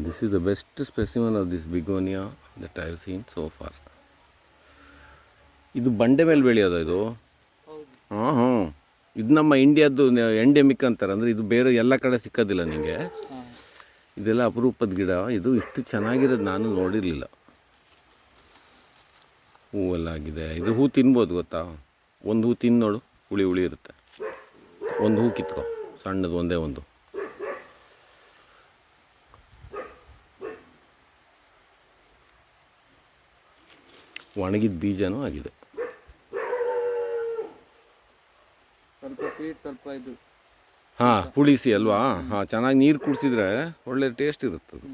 This is the best specimen of this begonia that I have seen so far. ಇದು ಬಂಡೆ ಮೇಲೆ ಬೆಳೆಯೋದು ಇದು. ಹಾಂ ಹಾಂ, ಇದು ನಮ್ಮ ಇಂಡಿಯಾದ್ದು ಎಂಡೆಮಿಕ್ ಅಂತಾರೆ. ಅಂದರೆ ಇದು ಬೇರೆ ಎಲ್ಲ ಕಡೆ ಸಿಕ್ಕೋದಿಲ್ಲ ನಿಮಗೆ. ಇದೆಲ್ಲ ಅಪರೂಪದ ಗಿಡ. ಇದು ಇಷ್ಟು ಚೆನ್ನಾಗಿರೋದು ನಾನು ನೋಡಿರಲಿಲ್ಲ. ಹೂವೆಲ್ಲ ಆಗಿದೆ. ಇದು ಹೂ ತಿನ್ಬೋದು ಗೊತ್ತಾ? ಒಂದು ಹೂ ತಿಂದು ನೋಡು, ಹುಳಿ ಹುಳಿ ಇರುತ್ತೆ. ಒಂದು ಹೂ ಕಿತ್ಕೊ, ಸಣ್ಣದು ಒಂದೇ ಒಂದು. ಒಣಗಿದ ಬೀಜನೂ ಆಗಿದೆ. ಸ್ವಲ್ಪ ಸ್ವೀಟ್, ಸ್ವಲ್ಪ ಇದು. ಹಾಂ, ಪುಳಿಸಿ ಅಲ್ವಾ? ಹಾಂ, ಚೆನ್ನಾಗಿ ನೀರು ಕುಡಿಸಿದ್ರೆ ಒಳ್ಳೆ ಟೇಸ್ಟ್ ಇರುತ್ತೆ ಅದು.